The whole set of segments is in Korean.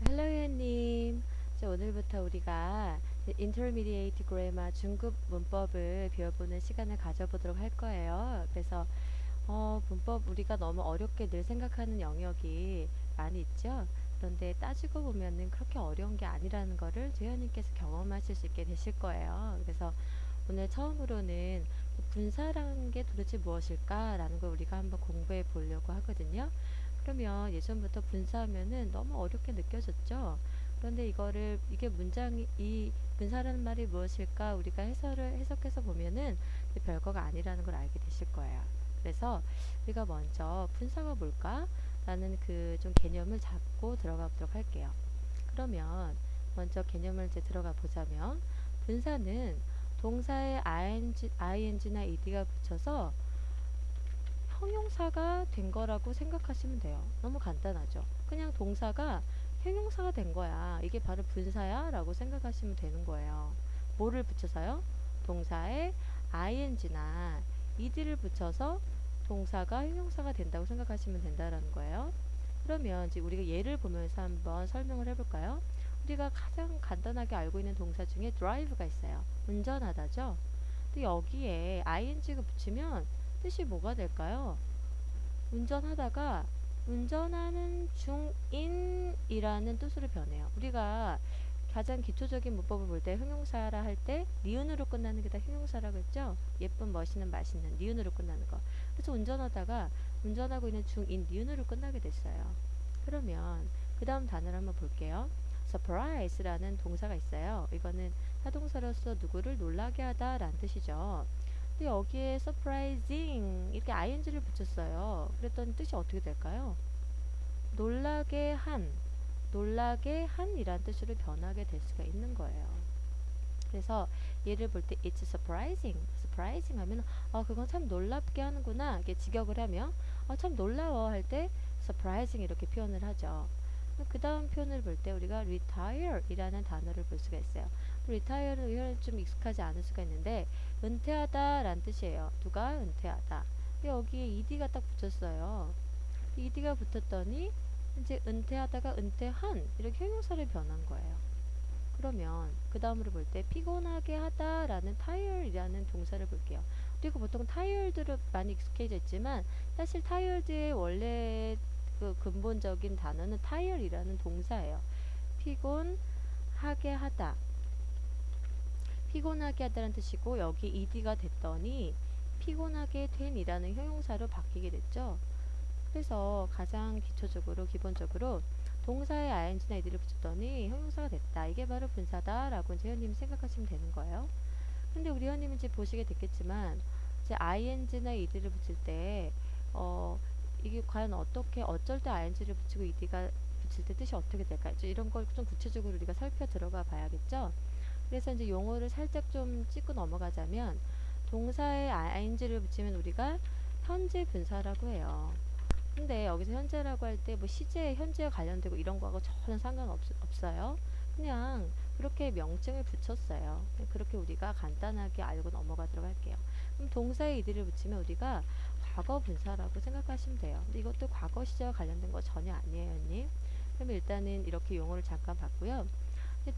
헬로 회원님, 이제 오늘부터 우리가 Intermediate Grammar 중급 문법을 배워보는 시간을 가져보도록 할 거예요. 그래서 문법 우리가 너무 어렵게 늘 생각하는 영역이 많이 있죠. 그런데 따지고 보면은 그렇게 어려운 게 아니라는 거를 회원님께서 경험하실 수 있게 되실 거예요. 그래서 오늘 처음으로는 분사라는 게 도대체 무엇일까라는 걸 우리가 한번 공부해 보려고 하거든요. 그러면 예전부터 분사하면은 너무 어렵게 느껴졌죠. 그런데 이게 문장이, 이 분사라는 말이 무엇일까 우리가 해석해서 보면은 별거가 아니라는 걸 알게 되실 거예요. 그래서 우리가 먼저 분사가 뭘까? 라는 그 좀 개념을 잡고 들어가 보도록 할게요. 그러면 먼저 개념을 이제 들어가 보자면 분사는 동사에 ing나 ed가 붙여서 형용사가 된 거라고 생각하시면 돼요. 너무 간단하죠. 그냥 동사가 형용사가 된 거야. 이게 바로 분사야 라고 생각하시면 되는 거예요. 뭐를 붙여서요? 동사에 ing나 ed를 붙여서 동사가 형용사가 된다고 생각하시면 된다라는 거예요. 그러면 이제 우리가 예를 보면서 한번 설명을 해볼까요? 우리가 가장 간단하게 알고 있는 동사 중에 drive가 있어요. 운전하다죠. 근데 여기에 ing가 붙이면 뜻이 뭐가 될까요? 운전하다가 운전하는 중인이라는 뜻으로 변해요. 우리가 가장 기초적인 문법을 볼 때 형용사라 할 때 니은으로 끝나는 게 다 형용사라고 했죠. 예쁜, 멋있는, 맛있는 니은으로 끝나는 거. 그래서 운전하다가 운전하고 있는 중인 니은으로 끝나게 됐어요. 그러면 그 다음 단어를 한번 볼게요. surprise라는 동사가 있어요. 이거는 타동사로서 누구를 놀라게 하다 라는 뜻이죠. 근데 여기에 surprising 이렇게 ing를 붙였어요. 그랬더니 뜻이 어떻게 될까요? 놀라게 한, 놀라게 한이란 뜻으로 변하게 될 수가 있는 거예요. 그래서 얘를 볼 때 it's surprising, surprising 하면 그건 참 놀랍게 하는구나 이렇게 직역을 하면 참 놀라워 할 때 surprising 이렇게 표현을 하죠. 그 다음 표현을 볼 때 우리가 retire 이라는 단어를 볼 수가 있어요. retire는 좀 익숙하지 않을 수가 있는데 은퇴하다 라는 뜻이에요. 누가 은퇴하다. 여기에 ed가 딱 붙였어요. ed가 붙었더니 이제 은퇴하다가 은퇴한 이렇게 형용사를 변한 거예요. 그러면 그 다음으로 볼 때 피곤하게 하다라는 tired이라는 동사를 볼게요. 그리고 보통 tired로 많이 익숙해져 있지만 사실 tired의 원래 그 근본적인 단어는 tired이라는 동사예요. 피곤하게 하다. 피곤하게 하다는 뜻이고 여기 ed가 됐더니 피곤하게 된이라는 형용사로 바뀌게 됐죠. 그래서 가장 기본적으로 동사에 ing나 ed를 붙였더니 형용사가 됐다. 이게 바로 분사다라고 이제 회원님이 생각하시면 되는 거예요. 근데 우리 회원님은 이제 보시게 됐겠지만 이제 ing나 ed를 붙일 때 이게 과연 어쩔 때 ing를 붙이고 ed가 붙일 때 뜻이 어떻게 될까? 이제 이런 걸 좀 구체적으로 우리가 살펴 들어가 봐야겠죠. 그래서 이제 용어를 살짝 좀 짚고 넘어가자면 동사에 ing를 붙이면 우리가 현재 분사라고 해요. 근데 여기서 현재라고 할 때 뭐 시제, 현재와 관련되고 이런 거하고 전혀 상관없어요. 그냥 그렇게 명칭을 붙였어요. 그렇게 우리가 간단하게 알고 넘어가도록 할게요. 그럼 동사에 이들을 붙이면 우리가 과거 분사라고 생각하시면 돼요. 근데 이것도 과거 시제와 관련된 거 전혀 아니에요, 언니. 그러면 일단은 이렇게 용어를 잠깐 봤고요.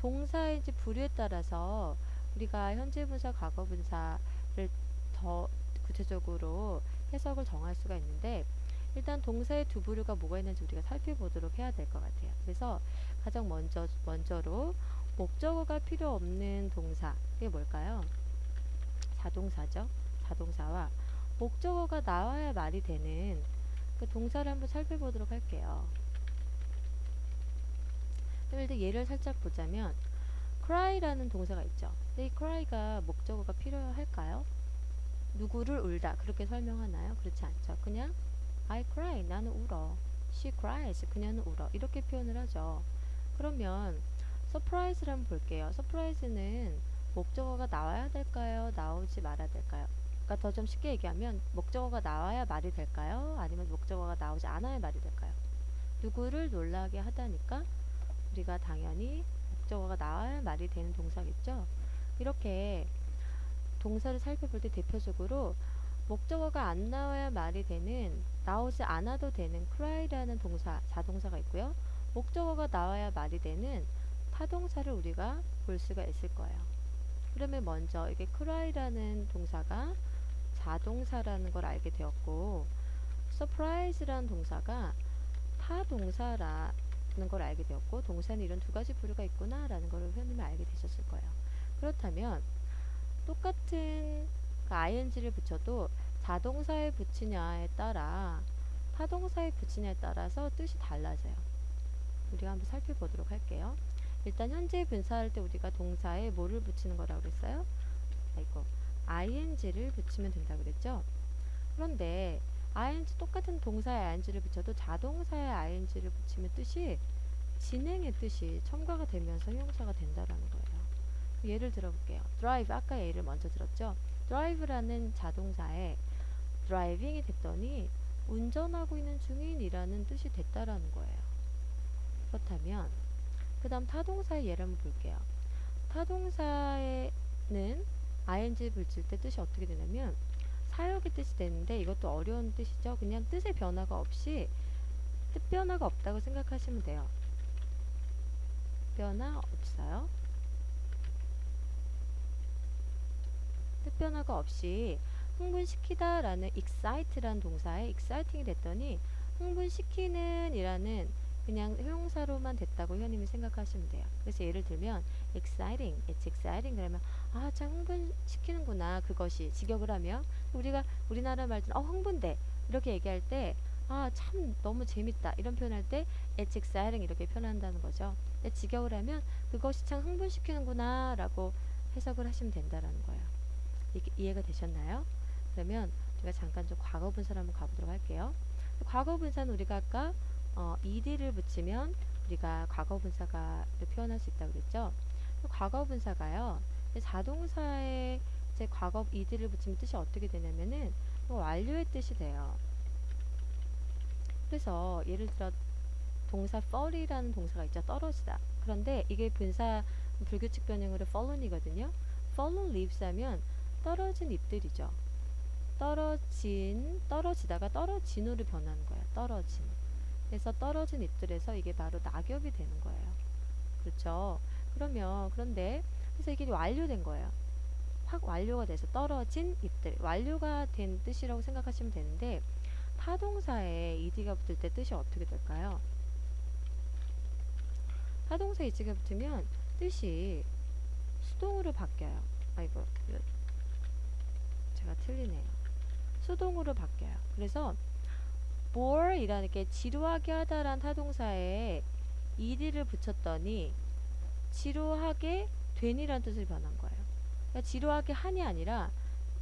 동사의 이제 부류에 따라서 우리가 현재 분사, 과거 분사를 더 구체적으로 해석을 정할 수가 있는데 일단 동사의 두 부류가 뭐가 있는지 우리가 살펴보도록 해야 될 것 같아요. 그래서 가장 먼저로 목적어가 필요 없는 동사 그게 뭘까요? 자동사죠. 자동사와 목적어가 나와야 말이 되는 그 동사를 한번 살펴보도록 할게요. 예를 살짝 보자면 cry라는 동사가 있죠. 근데 이 cry가 목적어가 필요할까요? 누구를 울다 그렇게 설명하나요? 그렇지 않죠. 그냥 I cry 나는 울어. She cries 그녀는 울어. 이렇게 표현을 하죠. 그러면 surprise를 한번 볼게요. surprise는 목적어가 나와야 될까요? 나오지 말아야 될까요? 그러니까 더 좀 쉽게 얘기하면 목적어가 나와야 말이 될까요? 아니면 목적어가 나오지 않아야 말이 될까요? 누구를 놀라게 하다니까 우리가 당연히 목적어가 나와야 말이 되는 동사겠죠. 이렇게 동사를 살펴볼 때 대표적으로 목적어가 안 나와야 말이 되는 나오지 않아도 되는 cry라는 동사 자동사가 있고요. 목적어가 나와야 말이 되는 타동사를 우리가 볼 수가 있을 거예요. 그러면 먼저 이게 cry라는 동사가 자동사라는 걸 알게 되었고 surprise라는 동사가 타동사라는 걸 알게 되었고 동사는 이런 두 가지 부류가 있구나 라는 걸 회원님이 알게 되셨을 거예요. 그렇다면 똑같은 ing를 붙여도 자동사에 붙이냐에 따라 타동사에 붙이냐에 따라서 뜻이 달라져요. 우리가 한번 살펴보도록 할게요. 일단 현재 분사할 때 우리가 동사에 뭐를 붙이는 거라고 그랬어요? ing를 붙이면 된다고 그랬죠? 그런데 ing 똑같은 동사에 ing를 붙여도 자동사에 ing를 붙이면 뜻이 진행의 뜻이 첨가가 되면서 형용사가 된다라는 거예요. 예를 들어볼게요. drive 아까 예를 먼저 들었죠? drive라는 자동사에 driving이 됐더니 운전하고 있는 중인이라는 뜻이 됐다라는 거예요. 그렇다면 그 다음 타동사의 예를 한번 볼게요. 타동사에는 ing 붙일 때 뜻이 어떻게 되냐면 사역의 뜻이 되는데 이것도 어려운 뜻이죠. 그냥 뜻의 변화가 없이 뜻 변화가 없다고 생각하시면 돼요. 변화 없어요. 뜻 변화가 없이 흥분시키다 라는 excite라는 동사에 exciting이 됐더니 흥분시키는 이라는 그냥 형용사로만 됐다고 회원님이 생각하시면 돼요. 그래서 예를 들면 exciting, it's exciting 그러면 아 참 흥분시키는구나 그것이 직역을 하면 우리가 우리나라 말들은 흥분돼 이렇게 얘기할 때 아 참 너무 재밌다 이런 표현할 때 it's exciting 이렇게 표현한다는 거죠. 근데 직역을 하면 그것이 참 흥분시키는구나 라고 해석을 하시면 된다라는 거예요. 이해가 되셨나요? 그러면 제가 잠깐 좀 과거 분사를 한번 가보도록 할게요. 과거 분사는 우리가 아까 ed를 붙이면 우리가 과거 분사가 표현할 수 있다고 그랬죠. 과거 분사가요. 자동사에 이제 과거 ed를 붙이면 뜻이 어떻게 되냐면은 완료의 뜻이 돼요. 그래서 예를 들어 동사 fall이라는 동사가 있죠. 떨어지다. 그런데 이게 분사 불규칙 변형으로 fallon이거든요. fallen leaves 하면 떨어진 잎들이죠. 떨어지다가 떨어진으로 변하는 거예요. 떨어진. 그래서 떨어진 잎들에서 이게 바로 낙엽이 되는 거예요. 그렇죠? 그런데 그래서 이게 완료된 거예요. 확 완료가 돼서 떨어진 잎들. 완료가 된 뜻이라고 생각하시면 되는데 타동사에 ed가 붙을 때 뜻이 어떻게 될까요? 타동사에 ed가 붙으면 뜻이 수동으로 바뀌어요. 아이고, 제가 틀리네요. 수동으로 바뀌어요. 그래서 bore 이라는 게 지루하게 하다라는 타동사에 ed를 붙였더니 지루하게 된이라는 뜻을 변한 거예요. 그러니까 지루하게 한이 아니라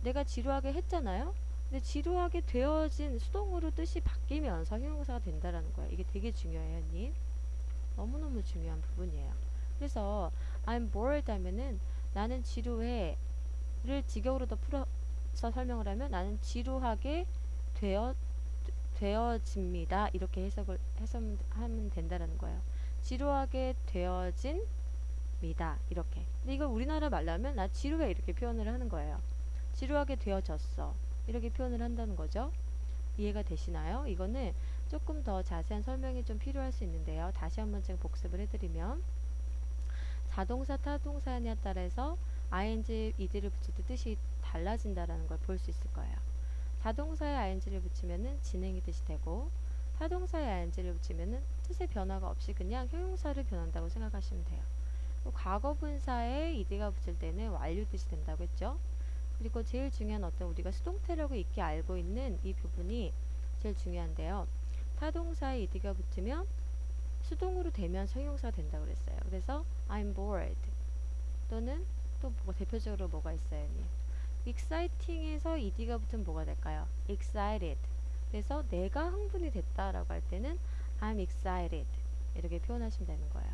내가 지루하게 했잖아요. 근데 지루하게 되어진 수동으로 뜻이 바뀌면서 형용사가 된다라는 거예요. 이게 되게 중요해요, 님. 너무너무 중요한 부분이에요. 그래서 I'm bored 하면은 나는 지루해를 직역으로 더 풀어서 설명을 하면 나는 지루하게 되어집니다. 이렇게 해석하면 된다라는 거예요. 지루하게 되어진 미다 이렇게. 근데 이걸 우리나라 말로 하면 나 지루해 이렇게 표현을 하는 거예요. 지루하게 되어졌어 이렇게 표현을 한다는 거죠. 이해가 되시나요? 이거는 조금 더 자세한 설명이 좀 필요할 수 있는데요. 다시 한번 제가 복습을 해드리면 자동사 타동사에 따라서 ing, ed를 붙일 때 뜻이 달라진다라는 걸 볼 수 있을 거예요. 자동사에 ing를 붙이면은 진행이 뜻이 되고 타동사에 ing를 붙이면은 뜻의 변화가 없이 그냥 형용사를 변한다고 생각하시면 돼요. 과거 분사에 ed가 붙일 때는 완료 뜻이 된다고 했죠. 그리고 제일 중요한 어떤 우리가 수동태라고 익히 알고 있는 이 부분이 제일 중요한데요. 타동사에 ed가 붙으면 수동으로 되면서 형용사가 된다고 그랬어요. 그래서 I'm bored 또는 또 대표적으로 뭐가 있어요? exciting에서 ed가 붙으면 뭐가 될까요? excited. 그래서 내가 흥분이 됐다라고 할 때는 I'm excited 이렇게 표현하시면 되는 거예요.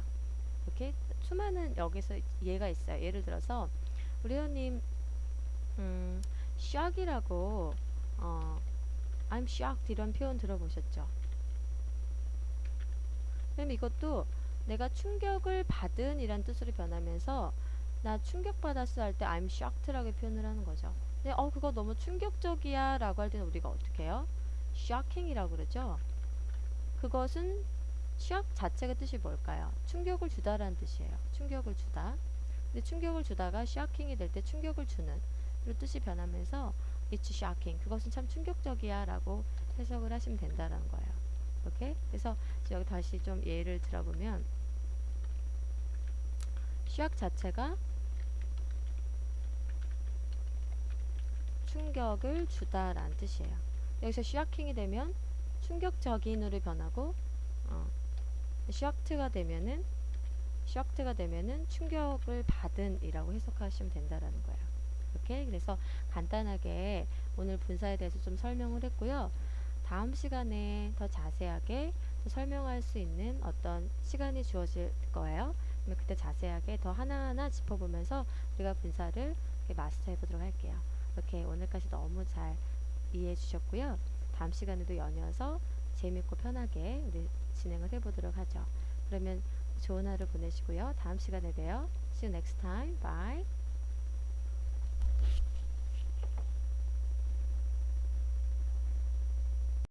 이렇게 수많은 여기서 예가 있어요. 예를 들어서 우리 회원님 shock이라고 I'm shocked 이런 표현 들어보셨죠? 그럼 이것도 내가 충격을 받은 이란 뜻으로 변하면서 나 충격받았어 할 때 I'm shocked라고 표현을 하는 거죠. 근데 그거 너무 충격적이야 라고 할 때는 우리가 어떻게 해요? shocking이라고 그러죠. 그것은 shock 자체가 뜻이 뭘까요? 충격을 주다라는 뜻이에요. 충격을 주다. 근데 충격을 주다가 shocking이 될 때 충격을 주는 그리고 뜻이 변하면서 it's shocking. 그것은 참 충격적이야 라고 해석을 하시면 된다라는 거예요. 오케이? 그래서 여기 다시 좀 예를 들어보면 shock 자체가 충격을 주다라는 뜻이에요. 여기서 shocking이 되면 충격적인으로 변하고 shocked가 되면은 충격을 받은이라고 해석하시면 된다라는 거예요. 오케이? 그래서 간단하게 오늘 분사에 대해서 좀 설명을 했고요. 다음 시간에 더 자세하게 또 설명할 수 있는 어떤 시간이 주어질 거예요. 그러면 그때 자세하게 더 하나하나 짚어보면서 우리가 분사를 마스터해 보도록 할게요. 이렇게 오늘까지 너무 잘 이해해 주셨고요. 다음 시간에도 연이어서 재밌고 편하게 우리 진행을 해보도록 하죠. 그러면 좋은 하루 보내시고요. 다음 시간에 봬요. See you next time. Bye.